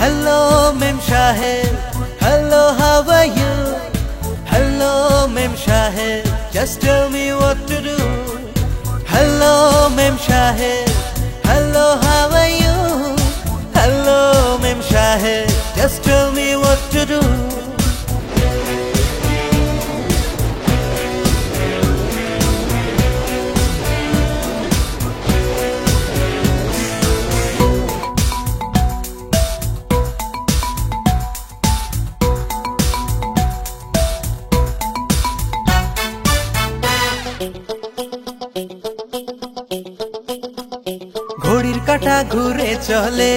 Hello, Mem Shahid. Hello, how are you? Hello, Mem Shahid. Just tell me what to do. Hello, Mem Shahid. Hello, how are you? Hello, Mem Shahid. Just tell me what to do. ঘড়ির কাঁটা ঘুরে চলে,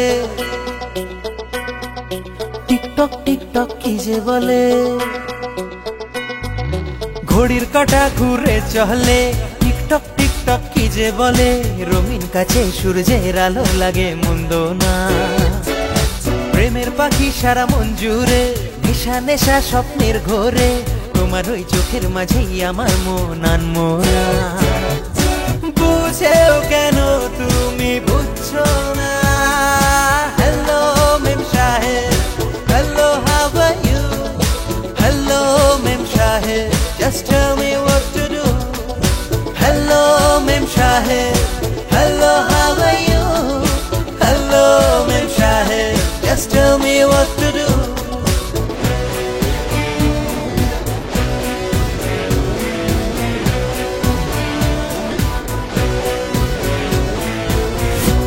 TikTok TikTok কি যে বলে। ঘড়ির কাঁটা ঘুরে চলে, টিকটক টিকটক কি যে বলে। রঙিন কাছে সূর্যের আলো লাগে মন্দ না। প্রেমের পাখি সারা মন জুড়ে, নেশা নেশা স্বপ্নের ঘোরে। তোমার ওই চোখের মাঝেই আমার মন আনমনা। বুঝেও কেন তুমি বুঝছো না? Hello, Mem Shahid. Hello, how are you? Hello, Mem Shahid. Just tell me what to do. Hello, Mem Shahid. Hello, how are you? Hello, Mem Shahid. Just tell me what to do.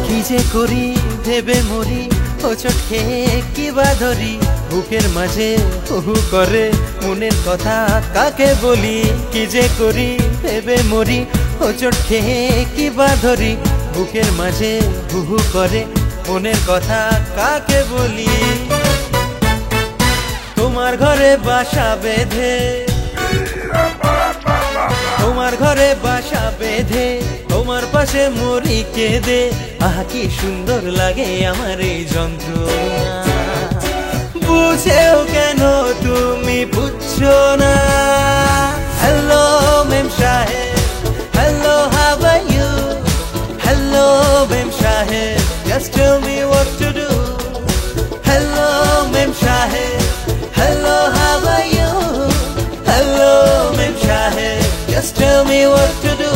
কি যে করি ভেবে মরি, হোঁচট খেয়ে কি বা ধরি। বুকের মাঝে হু করে মনের কথা কাকে বলি। কি যে করি ভেবে মরি, হোঁচট খেয়ে কি বা ধরি। বুকের মাঝে হু করে মনের কথা কাকে বলি। তোমার ঘরে বাসা বেঁধে, তোমার ঘরে বাসা বেঁধে, তোমার পাশে মরি কেঁদে। আহা কি সুন্দর লাগে আমার এই যন্ত্রণা। বুঝেও কেন তুমি বুঝছো না? Hello, Mem Shahid. Hello, how are you? Hello, Mem Shahid. Just tell me what to do. Hello, Mem Shahid. Hello, how are you? Hello, Mem Shahid. Just tell me what to do.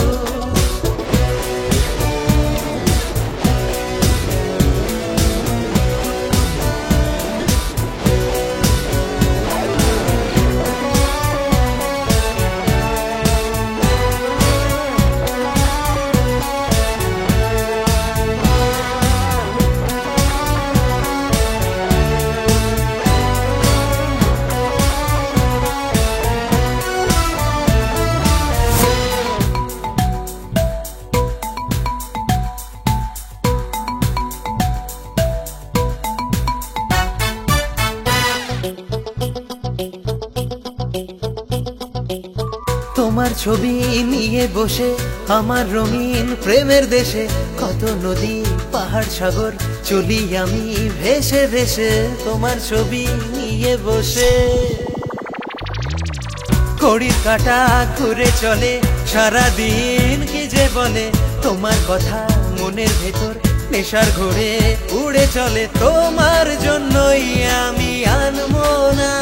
তোমার ছবি নিয়ে বসে আমার রঙিন প্রেমের দেশে। কত নদী পাহাড় সাগর চলি আমি ভেসে ভেসে। তোমার ছবি নিয়ে বসে ঘড়ির কাঁটা ঘুরে চলে, সারাদিন কি যে বলে। তোমার কথা মনের ভেতর নেশার ঘোরে উড়ে চলে। তোমার জন্যই আমি আনমনা।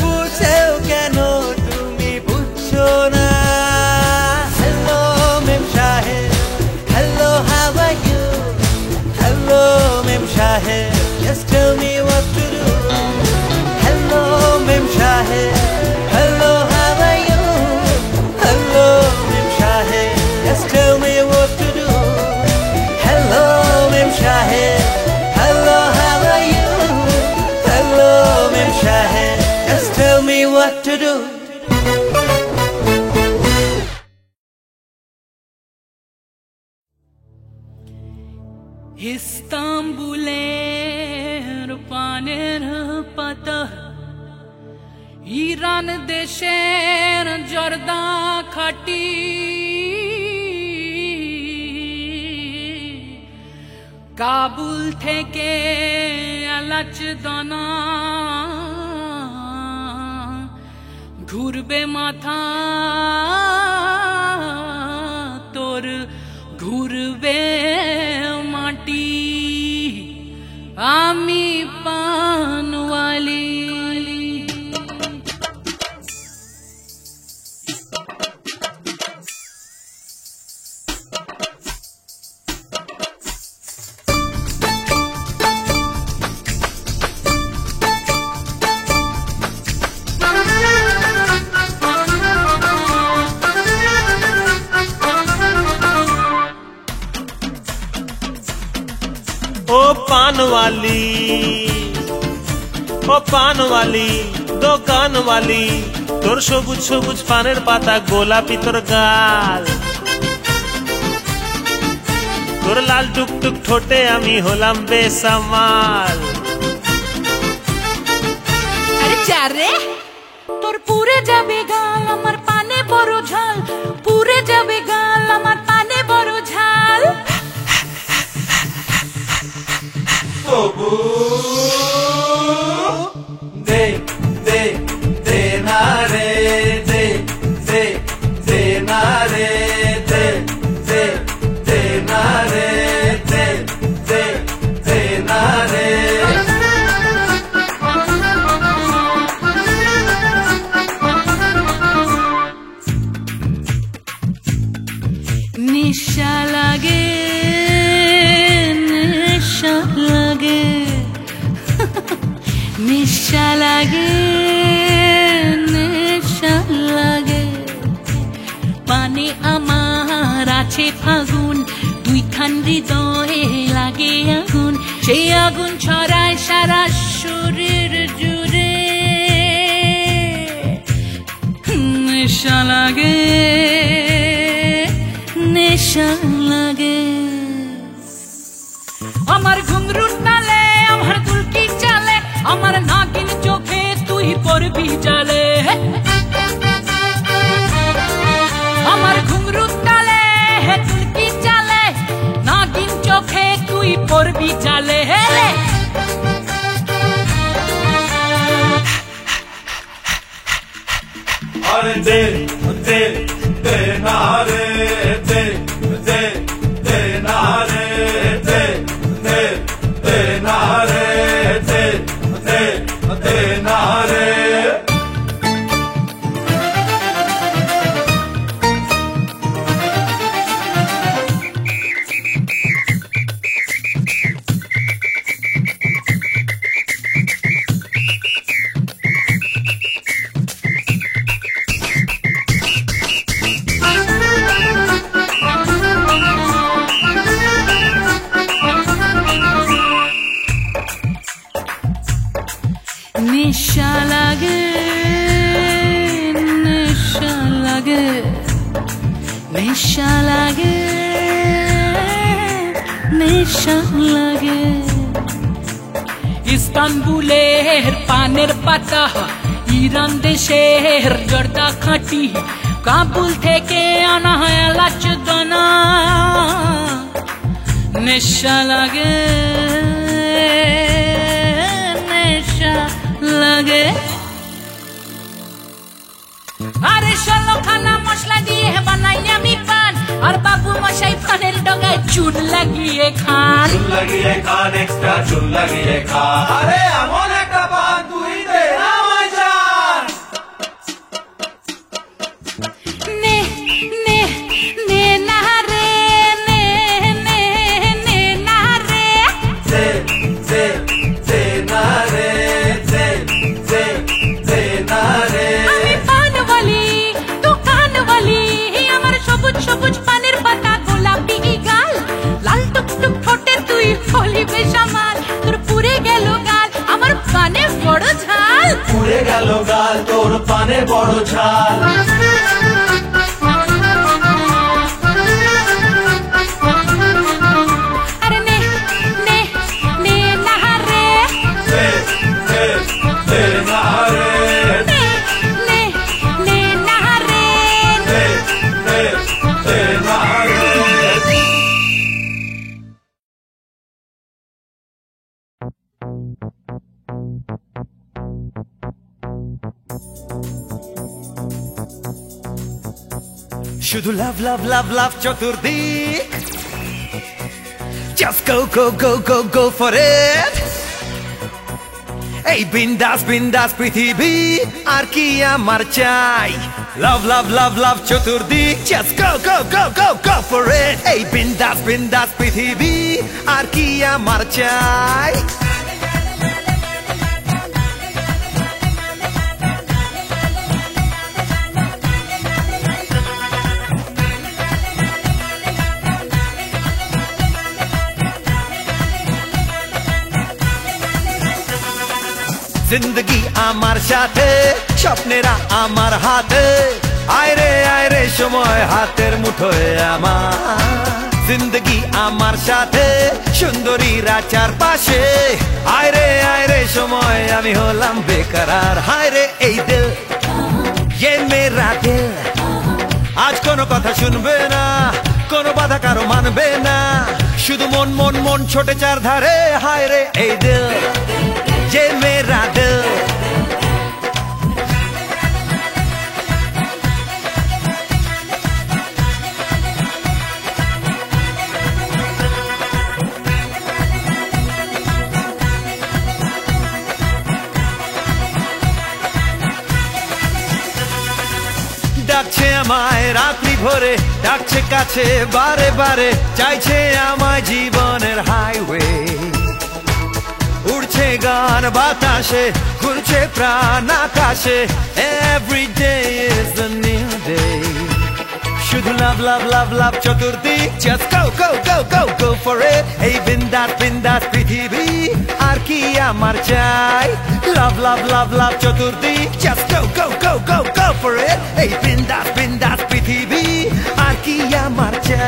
বুঝেও কেন তুমি বুঝছো না? Hello, Mem Shahid. Hello, how are you? Hello, Mem Shahid. Just tell me what to do. Hello, Mem Shahid. Hello, how are you? Hello, Mem Shahid. Just tell me what to do. Hello, Mem Shahid. Hello, how are you? Hello, Mem Shahid. Just tell me what to do. ইস্তাম্বুলের পানের পাতা, Iran দেশের জর্দা খাটি, কাবুল থেকে এলাচ দানা, ঘুরবে মাথা তোর, ঘুরবে মাটি। आमी पान वाली। ओ पान वाली, ओ पान वाली, দোকান वाली, তোর সবুজ সবুজ পানের পাতা গোলাপি তোর গাল, তোর লাল টুকটুক ঠোঁটে আমি হলাম বেসামাল। আরে চারে তোর পুরে যাবে গাল আমার পানে বড় ঝাল, পুরে যাবে গাল আমার পানে বড় ঝাল। তবু দে দে দে না রে, দে দে দে না রে, দে দে দে না রে, দে দে দে না রে। নেশা লাগে, নেশা লাগে, নেশা লাগে, নেশা লাগে। পানে আমার আছে ফাগুন, দুইখান হৃদয়ে লাগে আগুন, সেই আগুন ছড়ায় সারা শরীর জুড়ে। নেশা লাগে, নেশা লাগে। আমার ঘুঙরুর তালে আমার দুলকি চালে, আমার নাগিন চোখে তুই পড়বি জালে। আমার ঘুঙরুর তালে দুলকি চালে, নাগিন চোখে তুই পড়বি জালে। হেলে আরে দে দে দে না রে, দে দে দে না রে, দে দে দে না রে, দে দে দে না রে। নেশা লাগে, নেশা লাগে, নেশা লাগে, নেশা লাগে। ইস্তানবুলের পানের পাতা, ইরান দেশের জর্দা খাঁটি, কাবুল থেকে আনা হয় এলাচ দানা। নেশা লাগে, নেশা লাগে। আরে 16 খানা মশলা দিয়ে বানাই আমি পান, আর বাবু মশাই পানের ডগায় চুন লাগিয়ে খান। চুল লাগিয়ে খান, এক্সট্রা চুল লাগিয়ে খান। আরে এমন একটা পান তুই দে আমায় জান। নে নে নে না রে, নে নে নে না রে, দে দে দে না রে, দে দে দে না রে। আমি পানওয়ালি, দোকানওয়ালি, আমার সবুজ সবুজ পানের পাতা গোলাপি গাল, লাল টুকটুক ঠোঁটে তুই হলি বেসামাল। তোর পুরে গেল গাল আমার পানে বড় ঝাল, পুড়ে গেল গাল তোর পানে বড় ঝাল। আরে নে নে নে না রে, দে দে দে না রে, নে নে নে না রে। দে দে দে না রে। শুধু লাভ লাভ লাভ লাভ চতুর্দিক, just go go go go go for it. এই বিন্দাস বিন্দাস পৃথিবী আর কি আমার চাই লাভ লাভ লাভ লাভ চতুর্দিক just go go go go go for it এই বিন্দাস বিন্দাস পৃথিবী আর কি আমার চাই जिंदगी आमार साथे स्वप्नेरा आमार हाथे आय रे समय हाथेर मुठोय आमार जिंदगी आमार साथे सुंदरीरा चारपाशे आय रे समय आमी हलाम बेकरार हाय रे এই दिल ये मेरा दिल आज कोनो कथा शुनबे ना कोनो बाधा कारो मानबे ना शुधु मन मन मन छोटे चार धारे हाय रे এই दिल ये मेरा दिल ডাকছে আমায় রাত্রি ভোরে ডাকছে কাছে বারে বারে চাইছে আমায় জীবনের হাইওয়ে উড়ছে গান বাতাসে ঘুরছে প্রাণ আকাশে every day is a new day শুধু লাভ লাভ লাভ লাভ চতুর্দিক just go go go go go for it এই বিন্দাস বিন্দাস পৃথিবী আর কি আমার চাই লাভ লাভ লাভ লাভ চতুর্দিক just go go go go go for it এই বিন্দাস বিন্দাস পৃথিবী আর কি আমার চাই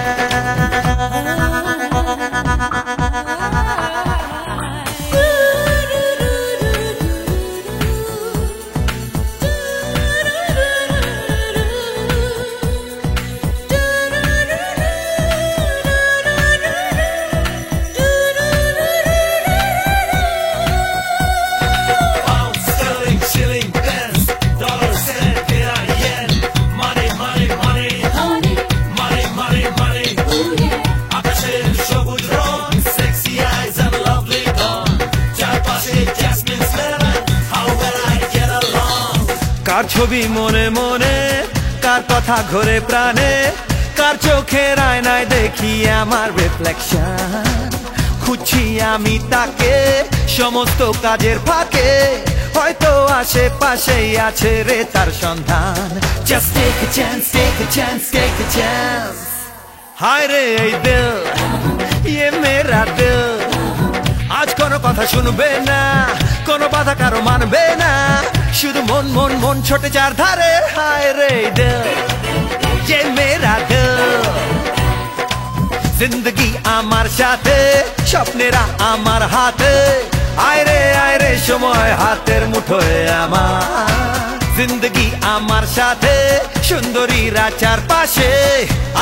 কার ছবি মনে মনে কার কথা ঘরে প্রাণে কার চোখের আয়নায় দেখি আমার রিফ্লেকশন খুঁজছি আমি তাকে সমস্ত কাজের ফাঁকে হয়তো আশেপাশেই আছে রে তার সন্ধান just take a chance take a chance take a chance হায় রে এই দিল ये मेरा दिल আজ কোনো কথা শুনবে না কোনো বাধা কারো মানবে না শুধু মন মন মন ছোটে চার ধারে হায় রে দিল ये मेरा दिल जिंदगी আমার সাথে স্বপ্নেরা আমার হাতে আয় রে সময় হাতের মুঠোয় আমার जिंदगी আমার সাথে সুন্দরীরা চারপাশে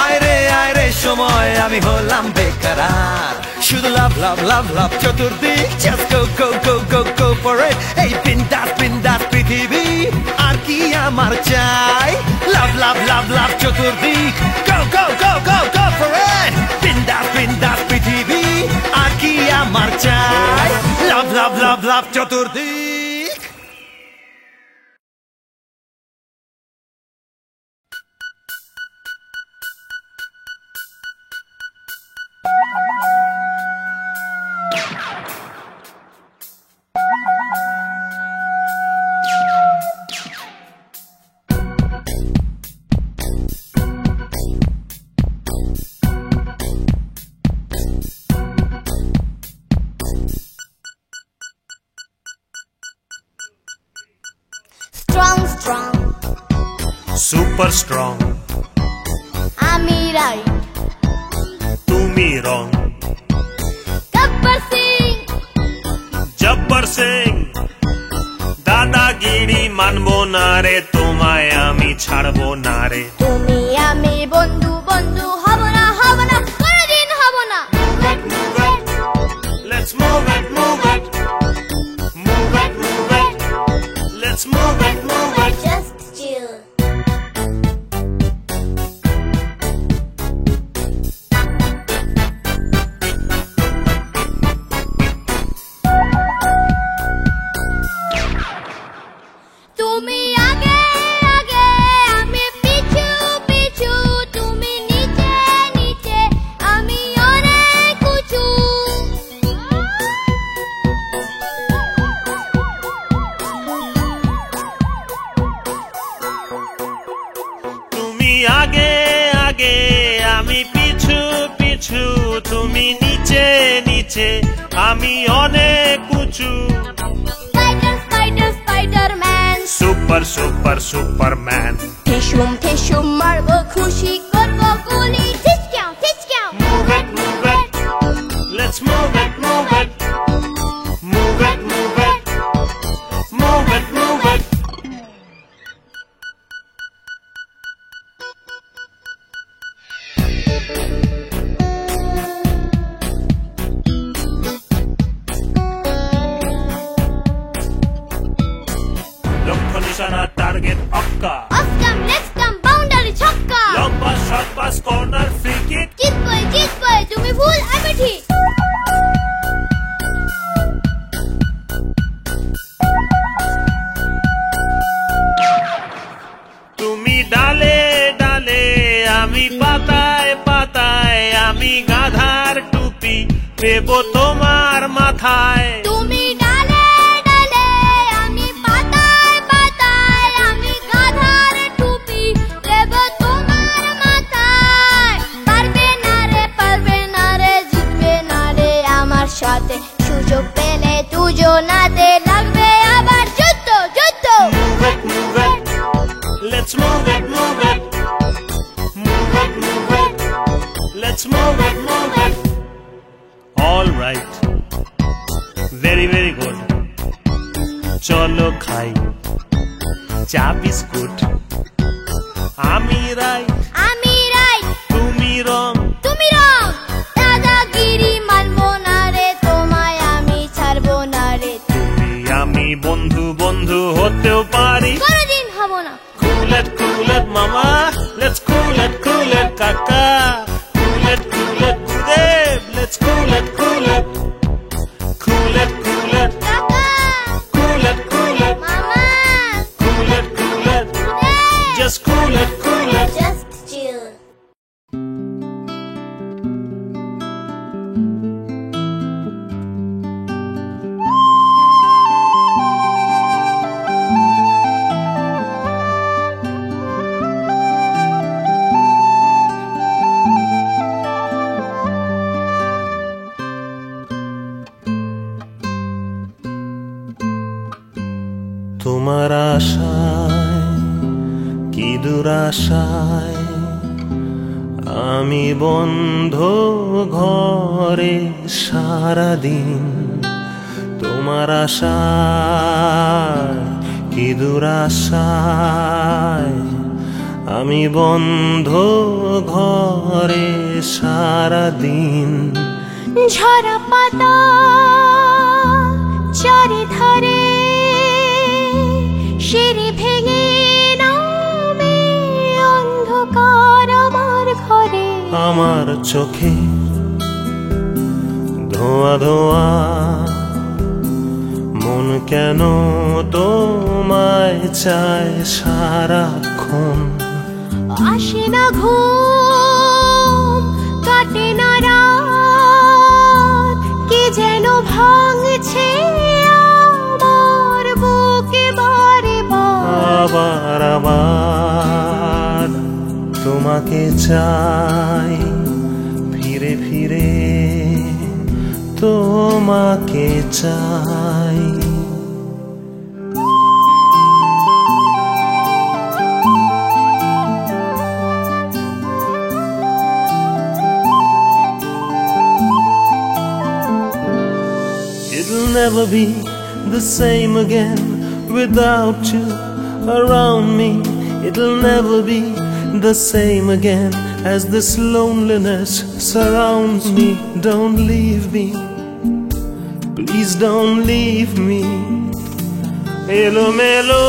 আয় রে সময় আমি হলাম বেকরার শুধু লাভ লাভ লাভ লাভ চতুর্দিক just go go go go go for it এই বিন্দাস বিন্দাস পৃথিবী আর কি আমার চাই লাভ লাভ লাভ লাভ চতুর্দিক go go go go go for it বিন্দাস বিন্দাস পৃথিবী আর কি আমার চাই লাভ লাভ লাভ লাভ চতুর্দিক Strong, strong, super strong আমি right. তুমি wrong Gabbar Singh, জব্বর সিং দাদাগিরি মানবো না রে তোমায় আমি ছাড়বো না রে তুমি আমি বন্ধু বন্ধু হব না কোনদিন হব না. Let's move it, move it. Move it, move it. Let's move it, move it. Just chill. কিছু, তুমি নিচে নিচে, আমি অনেক উঁচু। Spider spider Spiderman, super super Superman. ঠেসুম ঠেসুম মারবো খুশি করবো গুলি, টিচক্যাও টিচক্যাও। Move it, move it, let's move it, move it, move it, move it, move it, move it. লক্ষ্য নিশানা টার্গেট অক্কা, অস্কাম নেক্সটাম বাউন্ডারি ছক্কা। লম্বা shot pass corner free kick. জিতবই তুমি ভুল আমি ঠিক। তুমি ডালে ডালে, আমি পাতায় পাতায়, আমি গাধার টুপি দেব তোমার মাথায়। তুমি ডালে ডালে, আমি পাতায় পাতায়, আমি গাধার টুপি দেব তোমার মাথায়। পারবে না রে জিতবে না রে আমার সাথে, সুযোগ পেলে দুজনাতে লাগবে আবার যুদ্ধ যুদ্ধ। Move it, move it, let's move it, move it, move it, move it, let's move it, move it. All right, very very good. চলো খাই চা বিস্কুট, আমি রাইট তুমি রং। দাদাগিরি মানবো না রে তোমায় আমি ছাড়বো না রে। তুমি আমি বন্ধু বন্ধু হতেও পারি, কোনোদিন হব না। cool it mama, let's cool it kaka, cool it gurudev, let's cool it কাকা cool it মামা cool it just cool it just chill. তোমার আশায় কি দুরাশায়, আমি বন্ধ ঘরে সারাদিন। তোমার আশায় কি দুরাশায়, আমি বন্ধ ঘরে সারাদিন। ঝরা পাতা চারিধারে, সিঁড়ি ভেঙে নামে অন্ধকার আমার ঘরে। আমার চোখে ধোঁয়া ধোঁয়া, মন কেন তোমায় চায় সারাক্ষণ। আসে না ঘুম, কাটে না রাত, কে যেন ভাঙছে আমার বুকে বারে বার। আবার তোমাকে চাই, ফিরে ফিরে তোমাকে চাই। It'll never be the same again without you around me. It'll never be the same again as this loneliness surrounds me. Don't leave me, please don't leave me. Elo melo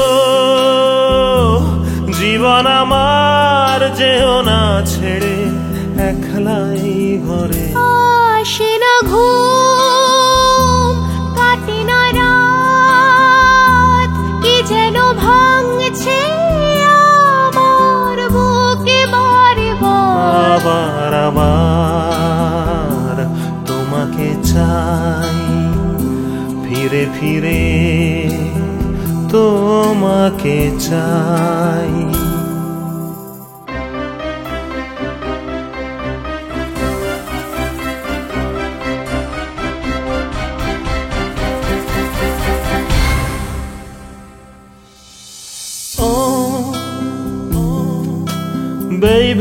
জীবন আমার, যেও না ছেড়ে একলাই ঘরে। আসে না ঘুম, কাটে না রাত, কি যেন ভাঙছে আমার বুকে বারে বার। আবার তোমাকে চাই, ফিরে ফিরে তোমাকে চাই।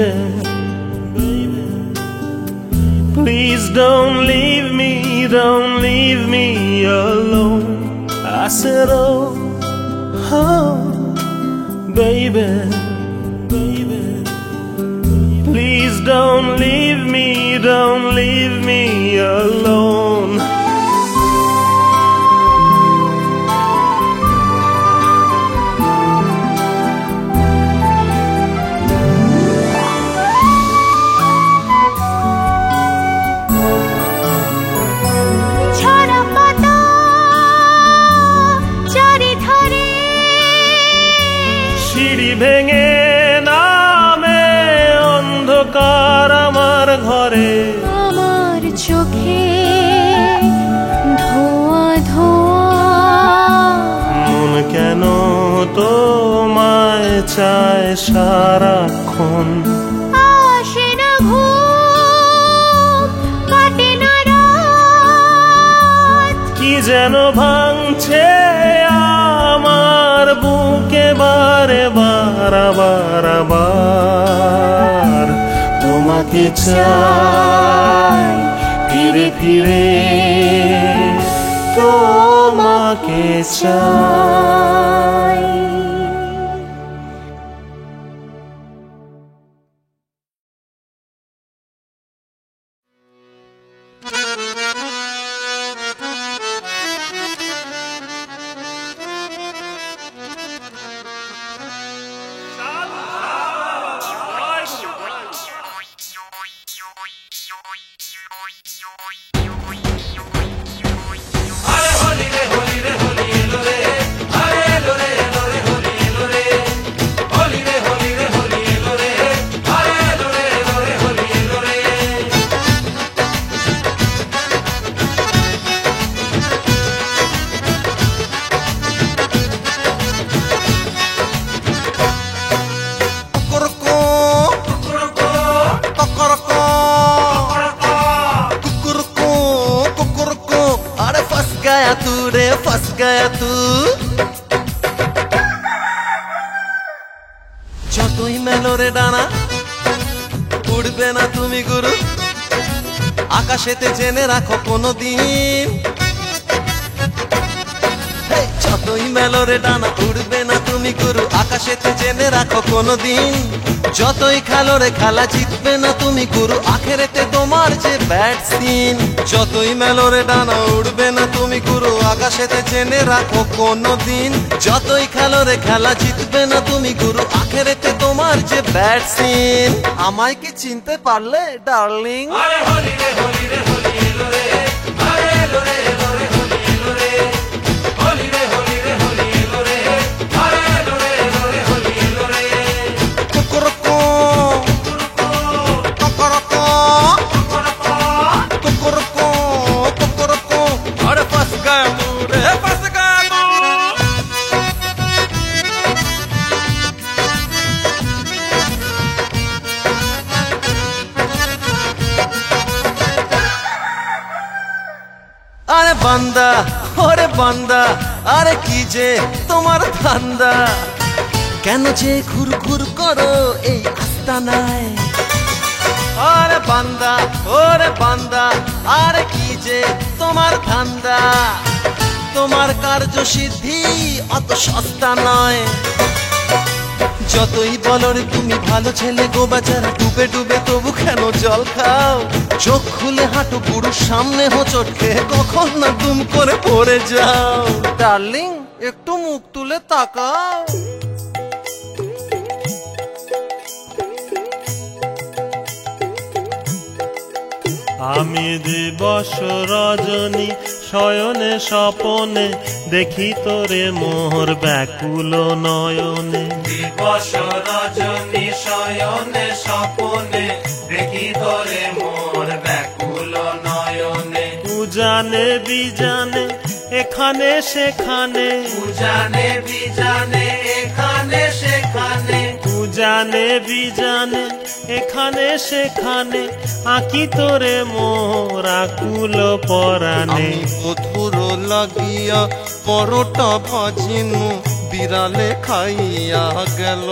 baby, please don't leave me alone. I said, oh, baby, please don't leave me alone. ছড়া পাতা চারিধারে সিঁড়ি ভেঙে নামে অন্ধকার আমার ঘরে, আমার চোখে ধোঁয়া ধোঁয়া মন কেন তোমায় চায় সারাক্ষণ, আসে না ঘুম কাটে না রাত কি যেন ভাঙছে আমার বুকে বারে বারবার, তোমাকে চাই ফিরে ফিরে, তোমাকে চাই। फंस गया तू যতই মেলোরে ডানা উড়বে না তুমি গুরু আকাশেতে জেনে রাখো কোনদিন যতই মেলোরে ডানা উড়বে না তুমি গুরু আকাশেতে জেনে রাখো কোনদিন যতই খেলো রে খেলা জিতবে না তুমি গুরু আখেরেতে তোমার যে ব্যাড সিন যতই মেলোরে ডানা উড়বে না তুমি গুরু আকাশেতে জেনে রাখো কোনদিন যতই খেলো রে খেলা জিতবে না তুমি গুরু আখেরেতে তোমার যে ব্যাড সিন আমায় কি চিনতে পারলে ডার্লিং আরে হোলি রে হোলি রে হোলি এলো রে আরে এলো রে এলো রে হোলি এলো রে হোলি রে হোলি রে হোলি এলো রে আরে এলো রে এলো রে হোলি এলো রে কুকুরকো কুকুরকো কুকুরকো কুকুরকো আরে फंस गया तू रे फंस गया तू আরে বান্দা ওরে বান্দা আরে কি যে তোমার ধান্দা কেন যে ঘুর ঘুর করো এই আস্তানায় আরে বান্দা ওরে বান্দা আরে কি যে তোমার ধান্দা তোমার কার্যসিদ্ধি অত সস্তা নয় যতই বলো রে তুমি ভালো ছেলে গো বাজারা ডুবে ডুবে তবু কেন জল খাও চোখ খুলে হাঁটো পুরুষ সামনে হোঁচট খেয়ে কখন না দুম করে পড়ে যাও ডার্লিং একটু মুখ তুলে তাকাও আমি দিবস রজনী শয়নে স্বপনে দেখি তোরে মোর ব্যাকুল নয়নে দিবস রজনী শয়নে স্বপনে দেখি তোরে মোর ব্যাকুল নয়নে উজানে বিজানে এখানে সেখানে উজানে বিজানে এখানে সেখানে উজানে বিজানে এখানে সেখানে আঁকি তোরে মোর আকুল পরাণে মধুর লাগিয়া পরোটা ভাজিনু বিড়ালে খাইয়া গেল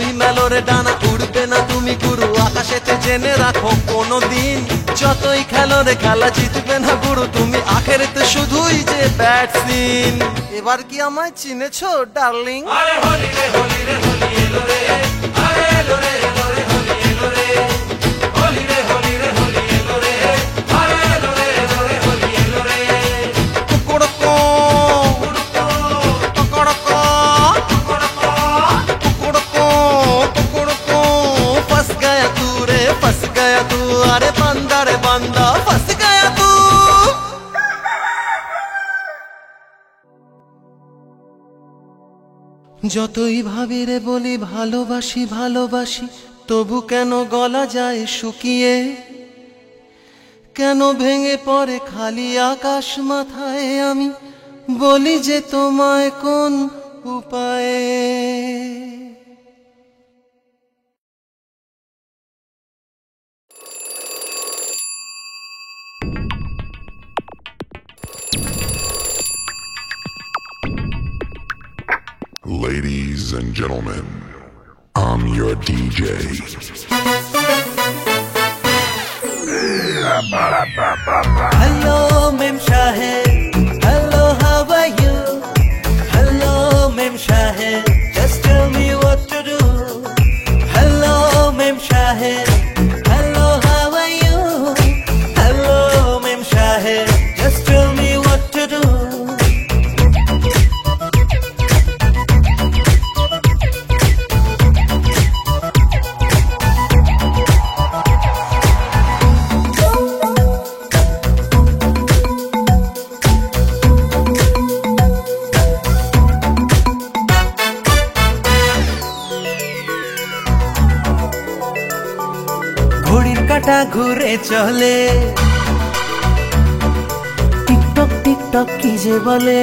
যতই মেলোরে ডানা উড়বে না তুমি গুরু আকাশেতে জেনে রাখো কোনোদিন যতই খেলোরে খেলা জিতবে না গুরু তুমি আখেরেতে শুধুই যে ব্যাটসম্যান এবার কি আমায় চিনেছো ডার্লিং আরে হোলি রে হোলি রে হোলি এলো রে আরে এলো রে এলো রে হোলি এলো রে হোলি রে হোলি রে হোলি এলো রে আরে এলো রে এলো রে হোলি এলো রে কুকুড়কো কুকুড়কো কুকুড়কো কুকুড়কো फंस गया तू रे फंस गया तू अरे बंदा रे बंदा फंस गया तू যতই ভাবি রে বলি ভালোবাসি ভালোবাসি তবু কেন গলা যায় শুকিয়ে কেন ভেঙে পড়ে খালি আকাশ মাথায় আমি বলি যে তোমায় কোন উপায়ে Ladies and gentlemen, I'm your DJ. Hello, Mem Shahid. Hello, how are you? Hello, Mem Shahid. Just tell me what to do. Hello, Mem Shahid. Hello, how are you? Hello, Mem Shahid. Just tell me what to do. ঘড়ির কাঁটা ঘুরে চলে TikTok TikTok কি যে বলে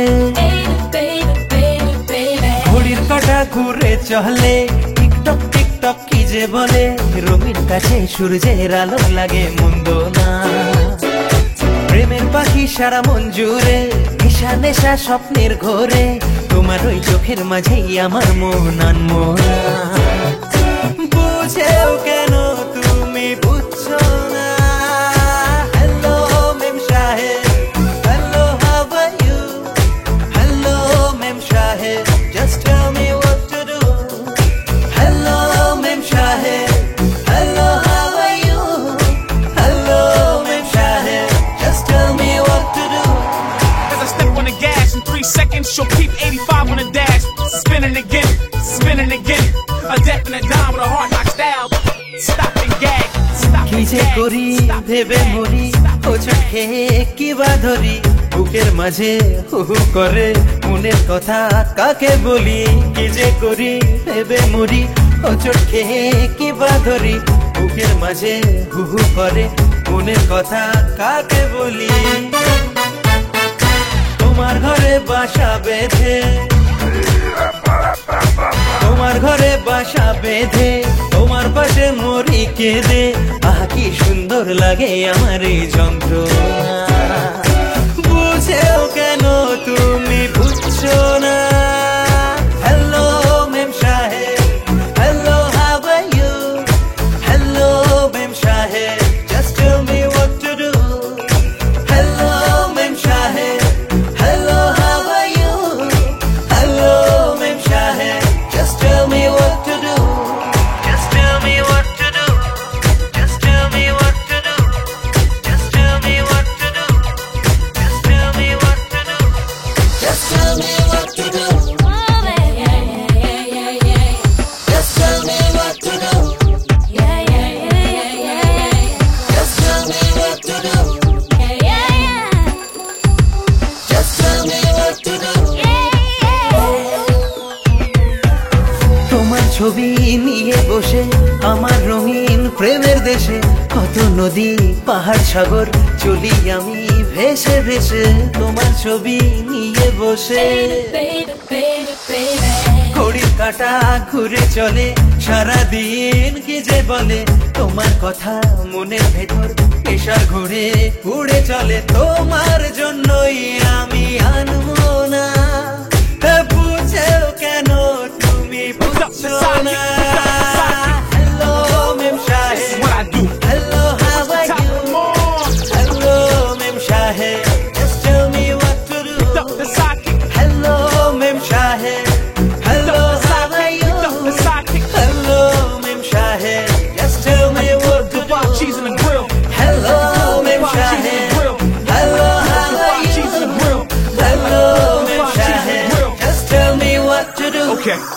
ঘড়ির কাঁটা ঘুরে চলে টিকটক টিকটক কি যে বলে রঙিন কাছে সূর্যের আলো লাগে মন্দ না প্রেমের পাখি সারা মন জুড়ে নেশা নেশা স্বপ্নের ঘোরে তোমার ওই চোখের মাঝেই আমার মন আনমনা বুঝেও কেন তুমি বুঝছো না হ্যালো মেম সাহেব hello how are you hello মেম সাহেব just tell me what to do hello মেম সাহেব hello how are you hello মেম সাহেব just tell me what to do As I step on the gas in 3 seconds, she'll keep 85 on the dash. Spinning again, spinning again. A definite dime with a hard knock style. Stop and gag, stop কি and যে gag. করি stop and ভেবে gag, মরি stop O and চোখে কি বা ধরি বুকের মাঝে হু হু করে মনের কথা কাকে বলি কি যে করি ভেবে মরি ও চোখে কি বা ধরি বুকের মাঝে হু হু করে মনের কথা কাকে বলি তোমার ঘরে বাসা বেঁধে তোমার ঘরে বাসা বেঁধে তোমার পাশে মরি কেঁদে আহ কি সুন্দর লাগে আমার এই যন্ত্রণা বুঝেও কেন তুমি বুঝছো না হ্যালো মেম সাহেব hello how are you hello মেম সাহেব just tell me what to do hello মেম সাহেব hello how are you hello মেম সাহেব just tell me what to do just tell me what to do just tell me what to do just tell me what to do just tell me what to do just tell me what to do Just tell me what to do. Just tell me what to do. Just tell me what to do. তোমার ছবি নিয়ে বসে আমার রঙিন প্রেমের দেশে কত নদী পাহাড় সাগর চলি আমি ভেসে ভেসে তোমার ছবি নিয়ে বসে ঘড়ির কাঁটা ঘুরে চলে সারাদিন কি যে বলে তোমার কথা মনের ভেতর নেশার ঘুরে উড়ে চলে তোমার জন্যই আমি আনবো না বুঝেও কেন তুমি বুঝছো না Okay.